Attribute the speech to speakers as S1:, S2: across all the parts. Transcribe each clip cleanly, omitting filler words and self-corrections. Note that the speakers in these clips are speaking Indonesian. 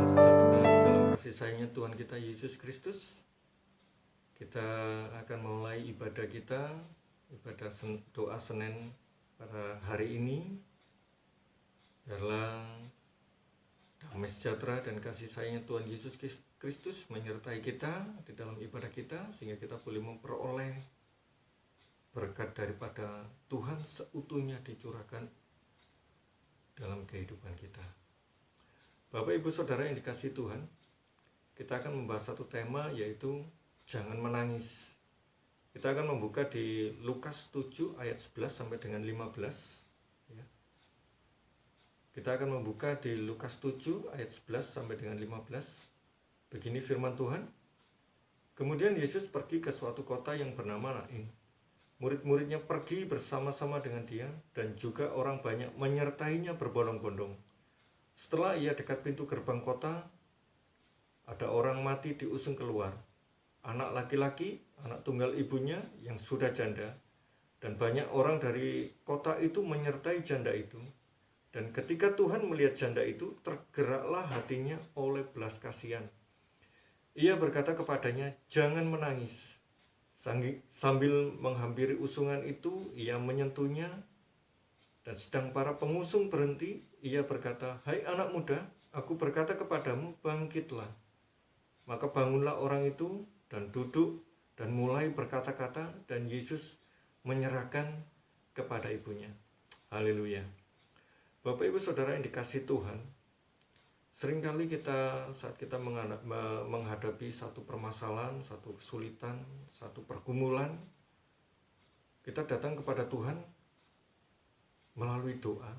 S1: Salam sejahtera di dalam kasih sayangnya Tuhan kita Yesus Kristus. Kita akan mulai ibadah kita, ibadah doa Senin pada hari ini. Biarlah damai sejahtera dan kasih sayangnya Tuhan Yesus Kristus menyertai kita di dalam ibadah kita, sehingga kita boleh memperoleh berkat daripada Tuhan seutuhnya dicurahkan dalam kehidupan kita. Bapak Ibu Saudara yang dikasihi Tuhan, kita akan membahas satu tema, yaitu jangan menangis. Kita akan membuka di Lukas 7 ayat 11 sampai dengan 15 ya. Kita akan membuka di Lukas 7 ayat 11 sampai dengan 15. Begini firman Tuhan. Kemudian Yesus pergi ke suatu kota yang bernama Nain. Murid-muridnya pergi bersama-sama dengan dia, dan juga orang banyak menyertainya berbondong-bondong. Setelah ia dekat pintu gerbang kota, ada orang mati diusung keluar, anak laki-laki, anak tunggal ibunya yang sudah janda, dan banyak orang dari kota itu menyertai janda itu. Dan ketika Tuhan melihat janda itu, tergeraklah hatinya oleh belas kasihan. Ia berkata kepadanya, "Jangan menangis." Sambil menghampiri usungan itu, ia menyentuhnya, dan sedang para pengusung berhenti, ia berkata, "Hai anak muda, aku berkata kepadamu, bangkitlah." Maka bangunlah orang itu dan duduk dan mulai berkata-kata, dan Yesus menyerahkan kepada ibunya. Haleluya. Bapak Ibu Saudara yang dikasihi Tuhan, seringkali kita saat kita menghadapi satu permasalahan, satu kesulitan, satu pergumulan, kita datang kepada Tuhan melalui doa.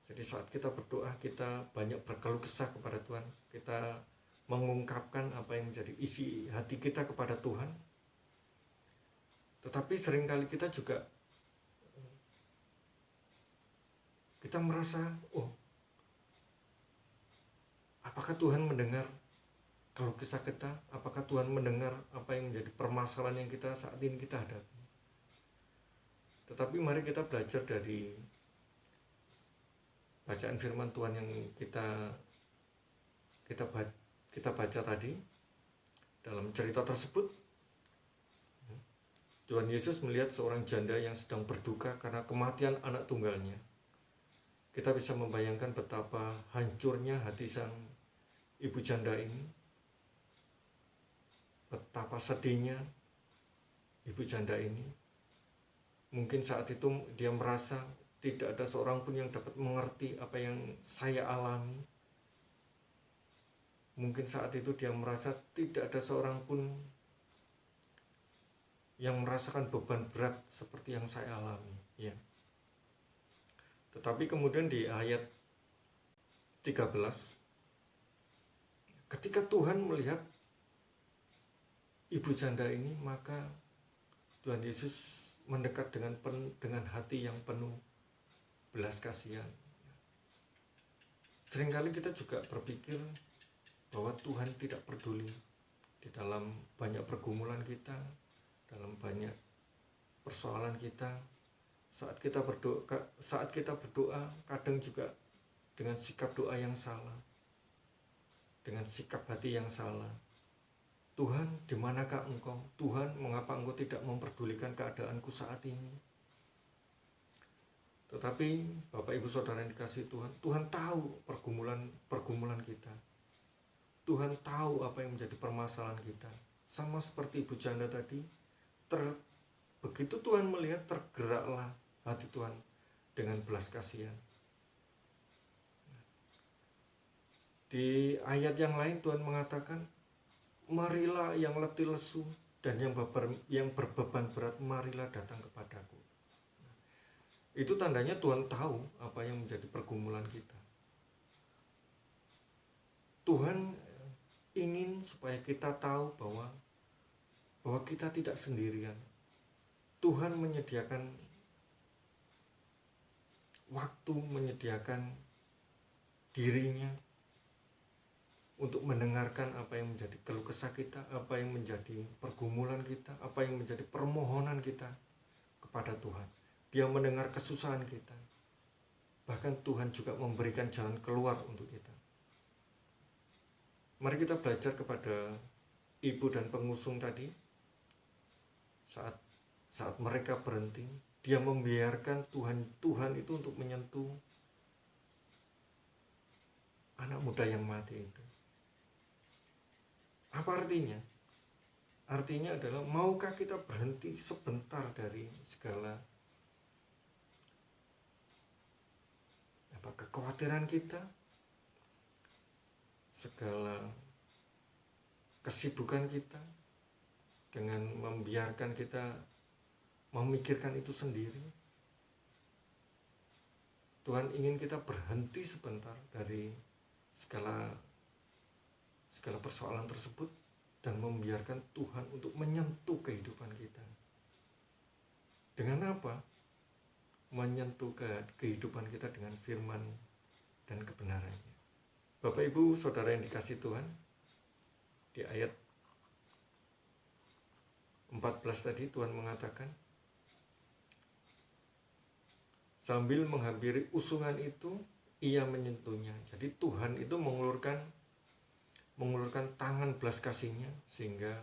S1: Jadi saat kita berdoa, kita banyak berkeluh kesah kepada Tuhan. Kita mengungkapkan apa yang menjadi isi hati kita kepada Tuhan. Tetapi seringkali kita juga kita merasa, apakah Tuhan mendengar keluh kesah kita? Apakah Tuhan mendengar apa yang menjadi permasalahan yang kita saat ini kita hadapi? Tetapi mari kita belajar dari bacaan firman Tuhan yang kita baca tadi. Dalam cerita tersebut, Tuhan Yesus melihat seorang janda yang sedang berduka karena kematian anak tunggalnya. Kita bisa membayangkan betapa hancurnya hati sang ibu janda ini, betapa sedihnya ibu janda ini. Mungkin saat itu dia merasa tidak ada seorang pun yang dapat mengerti apa yang saya alami. Mungkin saat itu dia merasa tidak ada seorang pun yang merasakan beban berat seperti yang saya alami, ya. Tetapi kemudian di ayat 13, ketika Tuhan melihat ibu janda ini, maka Tuhan Yesus mendekat dengan hati yang penuh belas kasihan. Seringkali kita juga berpikir bahwa Tuhan tidak peduli di dalam banyak pergumulan kita, dalam banyak persoalan kita. Saat kita berdoa, kadang juga dengan sikap doa yang salah, dengan sikap hati yang salah. Tuhan, di manakah Engkau? Tuhan, mengapa Engkau tidak memperdulikan keadaanku saat ini? Tetapi Bapak Ibu Saudara yang dikasihi Tuhan, Tuhan tahu pergumulan kita. Tuhan tahu apa yang menjadi permasalahan kita. Sama seperti ibu janda tadi, begitu Tuhan melihat, tergeraklah hati Tuhan dengan belas kasihan. Di ayat yang lain Tuhan mengatakan, "Marilah yang letih lesu dan yang berbeban berat, marilah datang kepadaku." Itu tandanya Tuhan tahu apa yang menjadi pergumulan kita. Tuhan ingin supaya kita tahu bahwa kita tidak sendirian. Tuhan menyediakan waktu, menyediakan dirinya untuk mendengarkan apa yang menjadi keluh kesah kita, apa yang menjadi pergumulan kita, apa yang menjadi permohonan kita kepada Tuhan. Dia mendengar kesusahan kita. Bahkan Tuhan juga memberikan jalan keluar untuk kita. Mari kita belajar kepada ibu dan pengusung tadi. Saat mereka berhenti, dia membiarkan Tuhan itu untuk menyentuh anak muda yang mati itu. Apa artinya? Artinya adalah, maukah kita berhenti sebentar dari segala kekhawatiran kita, segala kesibukan kita, dengan membiarkan kita memikirkan itu sendiri. Tuhan ingin kita berhenti sebentar dari segala persoalan tersebut dan membiarkan Tuhan untuk menyentuh kehidupan kita. Dengan apa? Menyentuh kehidupan kita dengan firman dan kebenarannya. Bapak Ibu Saudara yang dikasihi Tuhan, di ayat 14 tadi Tuhan mengatakan, sambil menghampiri usungan itu, ia menyentuhnya. Jadi Tuhan itu mengulurkan tangan belas kasihnya, sehingga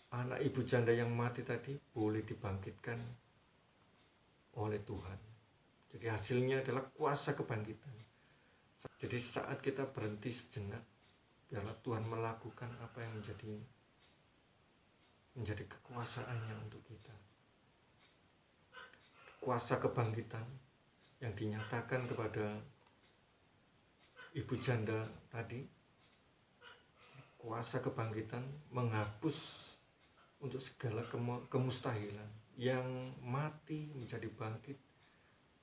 S1: anak ibu janda yang mati tadi boleh dibangkitkan oleh Tuhan. Jadi hasilnya adalah kuasa kebangkitan. Jadi saat kita berhenti sejenak, biarlah Tuhan melakukan apa yang menjadi kekuasaannya untuk kita. Kuasa kebangkitan yang dinyatakan kepada ibu janda tadi, kuasa kebangkitan menghapus untuk segala kemustahilan. Yang mati menjadi bangkit,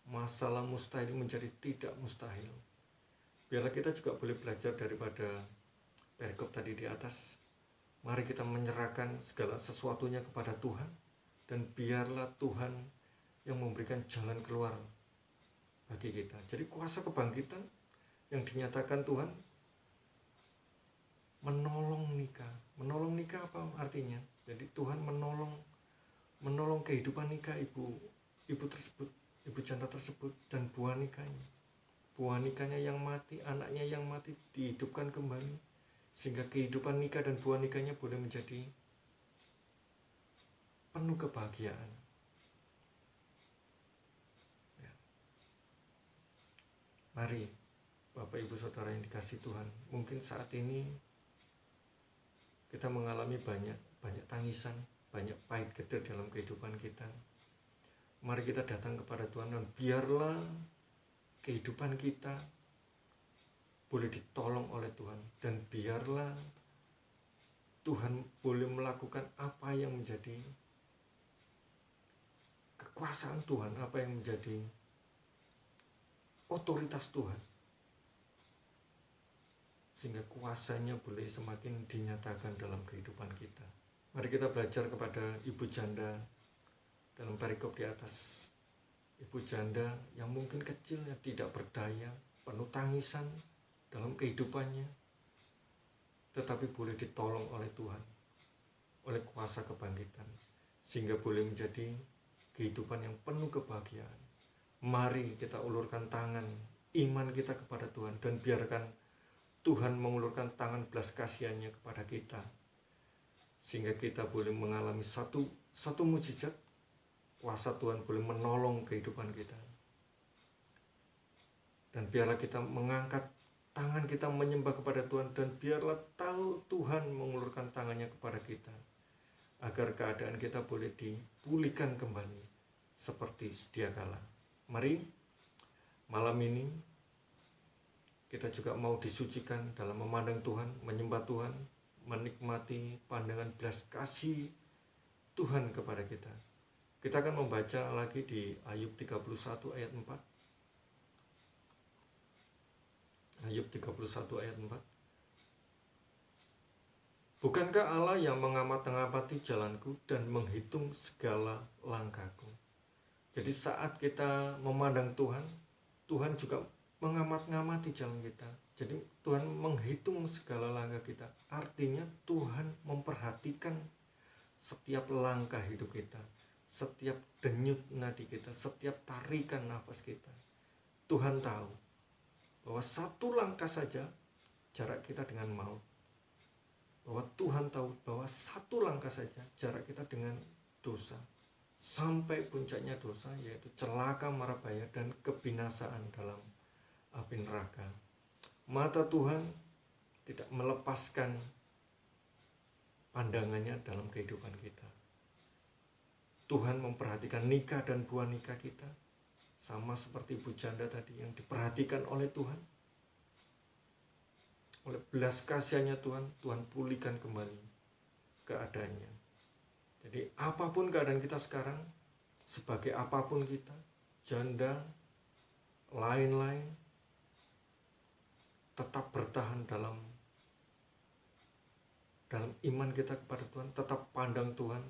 S1: masalah mustahil menjadi tidak mustahil. Biarlah kita juga boleh belajar daripada perikop tadi di atas. Mari kita menyerahkan segala sesuatunya kepada Tuhan, dan biarlah Tuhan yang memberikan jalan keluar bagi kita. Jadi kuasa kebangkitan yang dinyatakan Tuhan menolong nikah. Menolong nikah apa artinya? Jadi Tuhan menolong kehidupan nikah ibu tersebut, ibu janda tersebut, dan buah nikahnya yang mati, anaknya yang mati dihidupkan kembali, sehingga kehidupan nikah dan buah nikahnya boleh menjadi penuh kebahagiaan. Ya. Mari Bapak Ibu Saudara yang dikasihi Tuhan, mungkin saat ini kita mengalami banyak tangisan, banyak pahit getir dalam kehidupan kita. Mari kita datang kepada Tuhan, dan biarlah kehidupan kita boleh ditolong oleh Tuhan, dan biarlah Tuhan boleh melakukan apa yang menjadi kekuasaan Tuhan, apa yang menjadi otoritas Tuhan, sehingga kuasanya boleh semakin dinyatakan dalam kehidupan kita. Mari kita belajar kepada ibu janda dalam perikop di atas. Ibu janda yang mungkin kecilnya tidak berdaya, penuh tangisan dalam kehidupannya, tetapi boleh ditolong oleh Tuhan, oleh kuasa kebangkitan, sehingga boleh menjadi kehidupan yang penuh kebahagiaan. Mari kita ulurkan tangan iman kita kepada Tuhan, dan biarkan Tuhan mengulurkan tangan belas kasihannya kepada kita, sehingga kita boleh mengalami satu mujizat. Kuasa Tuhan boleh menolong kehidupan kita, dan biarlah kita mengangkat tangan kita menyembah kepada Tuhan, dan biarlah tahu Tuhan mengulurkan tangannya kepada kita, agar keadaan kita boleh dipulihkan kembali seperti sedia kala. Mari malam ini kita juga mau disucikan dalam memandang Tuhan, menyembah Tuhan, menikmati pandangan belas kasih Tuhan kepada kita. Kita akan membaca lagi di Ayub 31 ayat 4. Ayub 31 ayat 4. Bukankah Allah yang mengamati jalanku dan menghitung segala langkahku? Jadi saat kita memandang Tuhan, Tuhan juga mengamati jalan kita. Jadi Tuhan menghitung segala langkah kita. Artinya Tuhan memperhatikan setiap langkah hidup kita, setiap denyut nadi kita, setiap tarikan nafas kita. Tuhan tahu bahwa satu langkah saja jarak kita dengan maut. Bahwa Tuhan tahu bahwa satu langkah saja jarak kita dengan dosa. Sampai puncaknya dosa, yaitu celaka marabaya dan kebinasaan dalam api neraka. Mata Tuhan tidak melepaskan pandangannya dalam kehidupan kita. Tuhan memperhatikan nikah dan buah nikah kita, sama seperti ibu janda tadi yang diperhatikan oleh Tuhan. Oleh belas kasihannya Tuhan pulihkan kembali keadaannya. Jadi apapun keadaan kita sekarang, sebagai apapun kita, janda, lain-lain, tetap bertahan dalam iman kita kepada Tuhan, tetap pandang Tuhan,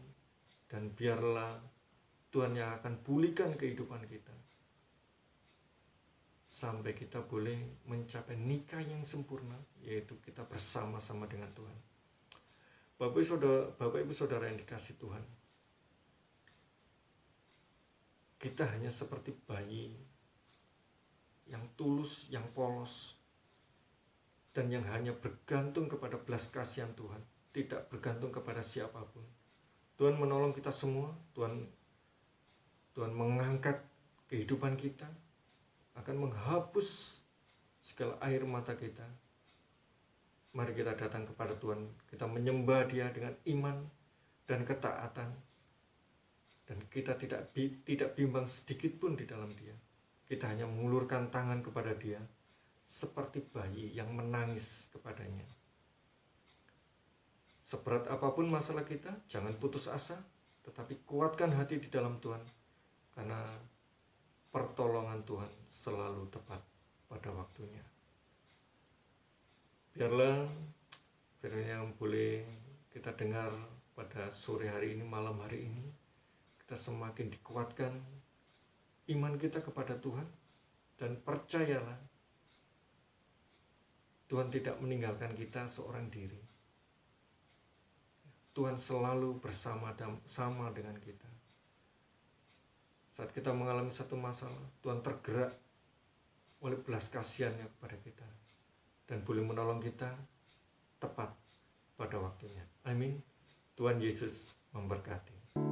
S1: dan biarlah Tuhan yang akan pulihkan kehidupan kita sampai kita boleh mencapai nikah yang sempurna, yaitu kita bersama-sama dengan Tuhan. Bapak Ibu Saudara yang dikasih Tuhan, kita hanya seperti bayi yang tulus, yang polos, dan yang hanya bergantung kepada belas kasihan Tuhan, tidak bergantung kepada siapapun. Tuhan menolong kita semua, Tuhan mengangkat kehidupan kita, akan menghapus segala air mata kita. Mari kita datang kepada Tuhan, kita menyembah Dia dengan iman dan ketaatan, dan kita tidak bimbang sedikit pun di dalam Dia. Kita hanya mengulurkan tangan kepada Dia seperti bayi yang menangis kepadanya. Seberat apapun masalah kita, jangan putus asa, tetapi kuatkan hati di dalam Tuhan, karena pertolongan Tuhan selalu tepat pada waktunya. Biarlah firman yang boleh kita dengar pada sore hari ini, malam hari ini, kita semakin dikuatkan iman kita kepada Tuhan, dan percayalah Tuhan tidak meninggalkan kita seorang diri. Tuhan selalu bersama dengan kita. Saat kita mengalami satu masalah, Tuhan tergerak oleh belas kasihannya kepada kita dan boleh menolong kita tepat pada waktunya. Amin. Tuhan Yesus memberkati.